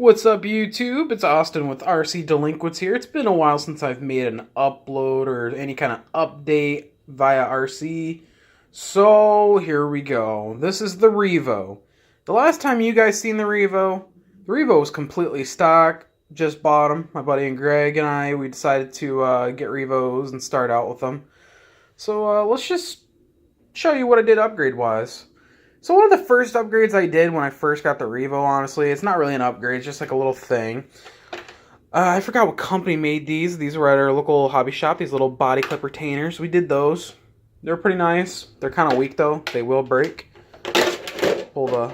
What's up, YouTube? It's Austin with RC Delinquents here. It's been a while since I've made an upload or any kind of update via RC. So, here we go. This is the Revo. The last time you guys seen the Revo was completely stock. Just bought them. My buddy and Greg and I, we decided to get Revos and start out with them. So, let's just show you what I did upgrade-wise. So one of the first upgrades I did when I first got the Revo, honestly, it's not really an upgrade, it's just like a little thing. I forgot what company made these. These were at our local hobby shop, these little body clip retainers. We did those. They're pretty nice. They're kind of weak though. They will break. Pull the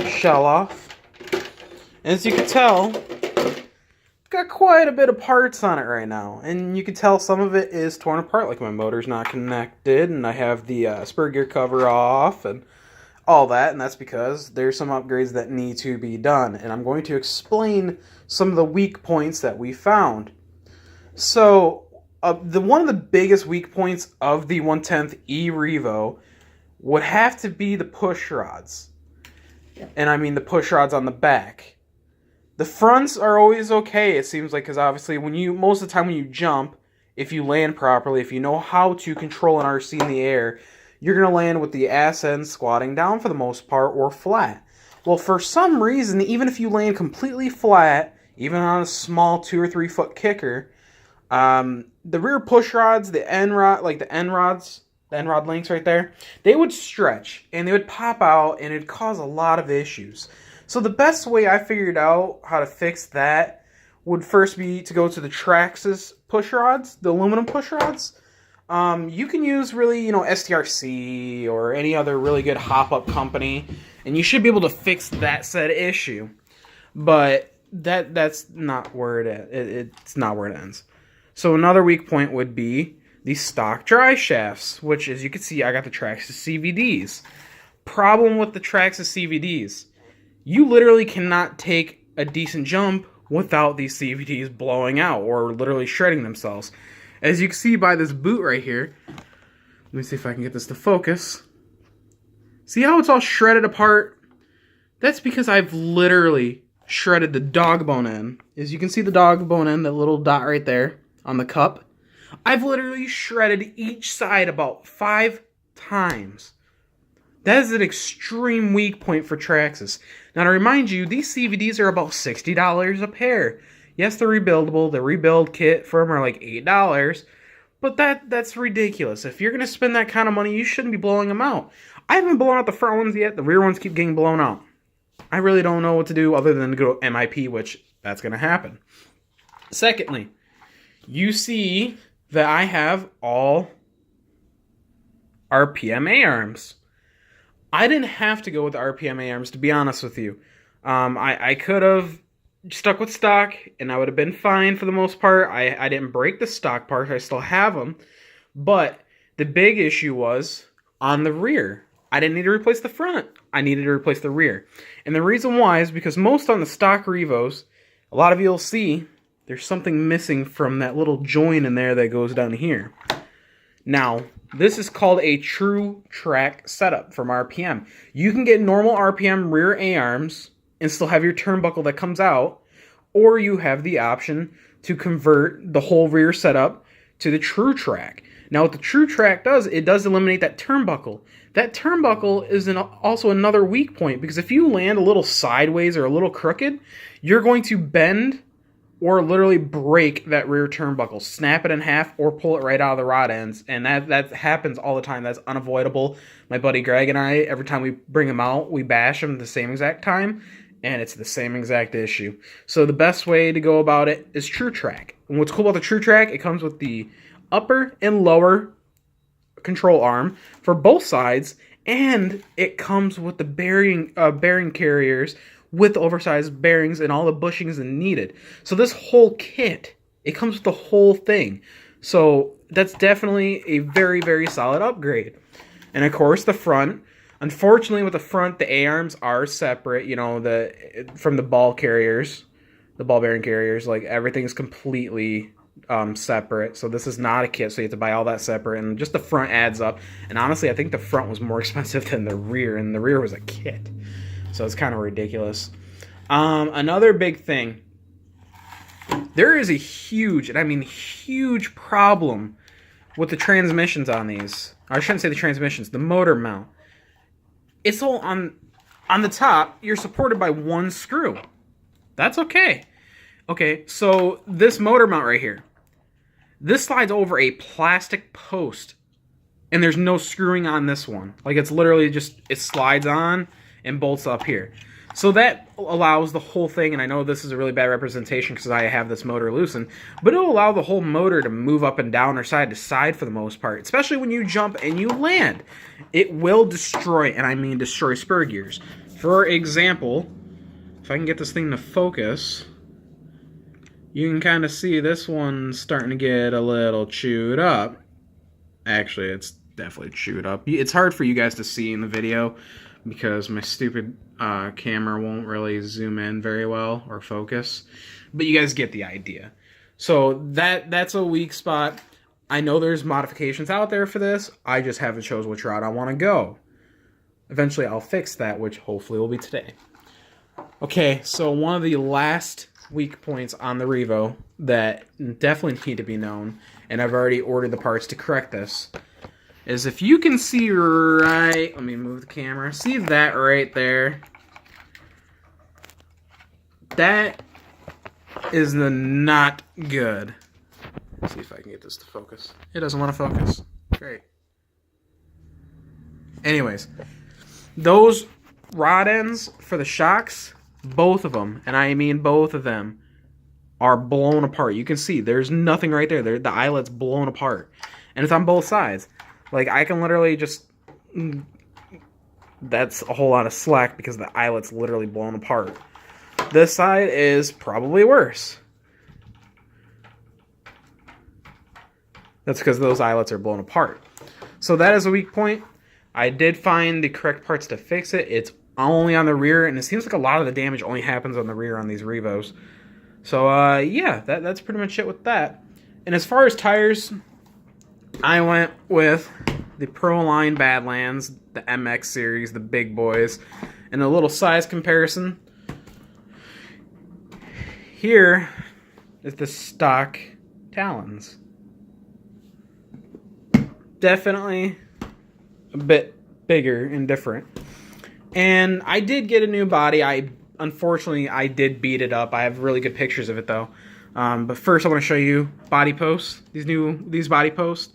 shell off. And as you can tell, got quite a bit of parts on it right now. And you can tell some of it is torn apart, like my motor's not connected, and I have the spur gear cover off, and all that, and that's because there's some upgrades that need to be done, and I'm going to explain some of the weak points that we found. So, one of the biggest weak points of the 1/10 E-Revo would have to be the push rods, and I mean the push rods on the back. The fronts are always okay, it seems like, because obviously most of the time when you jump, if you land properly, if you know how to control an RC in the air, you're going to land with the ass end squatting down for the most part, or flat. Well, for some reason, even if you land completely flat, even on a small 2 or 3 foot kicker, the rear push rods, the end rod, like the end rod links right there, they would stretch and they would pop out and it'd cause a lot of issues. So the best way I figured out how to fix that would first be to go to the Traxxas push rods, the aluminum push rods. You can use really, STRC or any other really good hop-up company, and you should be able to fix that said issue. But that's not where it's not where it ends. So another weak point would be the stock dry shafts, which, as you can see, I got the Traxxas CVDs. Problem with the Traxxas CVDs, you literally cannot take a decent jump without these CVDs blowing out or literally shredding themselves. As you can see by this boot right here, let me see if I can get this to focus. See how it's all shredded apart? That's because I've literally shredded the dog bone end. As you can see the dog bone end, that little dot right there on the cup. I've literally shredded each side about 5 times. That is an extreme weak point for Traxxas. Now to remind you, these CVDs are about $60 a pair. Yes, they're rebuildable. The rebuild kit for them are like $8. But that's ridiculous. If you're going to spend that kind of money, you shouldn't be blowing them out. I haven't blown out the front ones yet. The rear ones keep getting blown out. I really don't know what to do other than to go MIP, which that's going to happen. Secondly, you see that I have all RPM A-arms. I didn't have to go with the RPM A-arms, to be honest with you. I could have stuck with stock, and I would have been fine for the most part. I didn't break the stock parts. I still have them. But the big issue was on the rear. I didn't need to replace the front. I needed to replace the rear. And the reason why is because most on the stock Revos, a lot of you will see there's something missing from that little joint in there that goes down here. Now, this is called a TrueTrack setup from RPM. You can get normal RPM rear A-arms and still have your turnbuckle that comes out, or you have the option to convert the whole rear setup to the TrueTrack. Now what the TrueTrack does, it does eliminate that turnbuckle. That turnbuckle is also another weak point, because if you land a little sideways or a little crooked, you're going to bend or literally break that rear turnbuckle, snap it in half, or pull it right out of the rod ends, and that happens all the time. That's unavoidable. My buddy Greg and I, every time we bring him out, we bash him at the same exact time, and it's the same exact issue. So the best way to go about it is TrueTrack. And what's cool about the TrueTrack, it comes with the upper and lower control arm for both sides, and it comes with the bearing carriers with oversized bearings and all the bushings needed. So this whole kit, it comes with the whole thing. So that's definitely a very, very solid upgrade. And of course the front, unfortunately with the front, the A-arms are separate, from the ball carriers, the ball bearing carriers, like everything's completely separate. So this is not a kit, so you have to buy all that separate, and just the front adds up. And honestly, I think the front was more expensive than the rear, and the rear was a kit. So it's kind of ridiculous. Another big thing. There is a huge, and I mean huge problem with the transmissions on these. I shouldn't say the transmissions, the motor mount. It's all on the top, you're supported by one screw. That's okay. Okay, so this motor mount right here, this slides over a plastic post, and there's no screwing on this one. Like, it's literally just, it slides on and bolts up here. So that allows the whole thing, and I know this is a really bad representation because I have this motor loosened, but it'll allow the whole motor to move up and down or side to side for the most part, especially when you jump and you land. It will destroy, and I mean destroy, spur gears. For example, if I can get this thing to focus, you can kind of see this one's starting to get a little chewed up. Actually, it's definitely chewed up. It's hard for you guys to see in the video because my stupid camera won't really zoom in very well or focus. But you guys get the idea. So that's a weak spot. I know there's modifications out there for this. I just haven't chose which route I want to go. Eventually I'll fix that, which hopefully will be today. Okay, so one of the last weak points on the Revo that definitely need to be known, and I've already ordered the parts to correct this, is if you can see right, let me move the camera, see that right there? That is not good. Let's see if I can get this to focus. It doesn't want to focus. Great. Anyways, those rod ends for the shocks, both of them, and I mean both of them, are blown apart. You can see there's nothing right there. The eyelet's blown apart. And it's on both sides. Like, I can literally just... That's a whole lot of slack because the eyelet's literally blown apart. This side is probably worse. That's because those eyelets are blown apart. So that is a weak point. I did find the correct parts to fix it. It's only on the rear, and it seems like a lot of the damage only happens on the rear on these Revos. So, yeah, that's pretty much it with that. And as far as tires, I went with the Proline Badlands, the MX series, the big boys, and a little size comparison. Here is the stock Talons. Definitely a bit bigger and different. And I did get a new body. Unfortunately, I did beat it up. I have really good pictures of it, though. But first, I want to show you body posts. These body posts.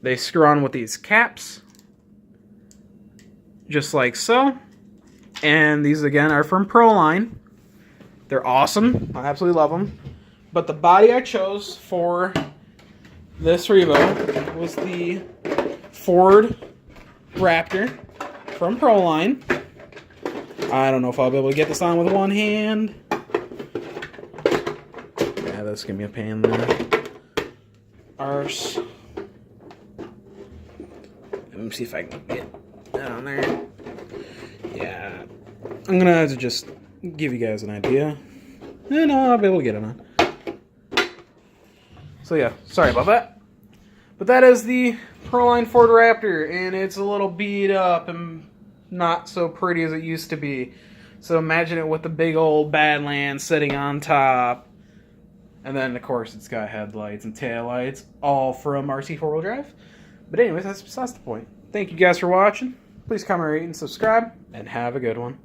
They screw on with these caps, just like so. And these, again, are from Proline. They're awesome. I absolutely love them. But the body I chose for this Revo was the Ford Raptor from Proline. I don't know if I'll be able to get this on with one hand. Yeah, that's gonna be a pain there. Arse. Let me see if I can get that on there. Yeah. I'm gonna have to just give you guys an idea. And I'll be able to get it on. So yeah, sorry about that. But that is the Proline Ford Raptor, and it's a little beat up and not so pretty as it used to be. So imagine it with the big old Badlands sitting on top. And then, of course, it's got headlights and taillights, all from RC 4-wheel drive. But anyways, that's besides the point. Thank you guys for watching. Please comment, rate, and subscribe, and have a good one.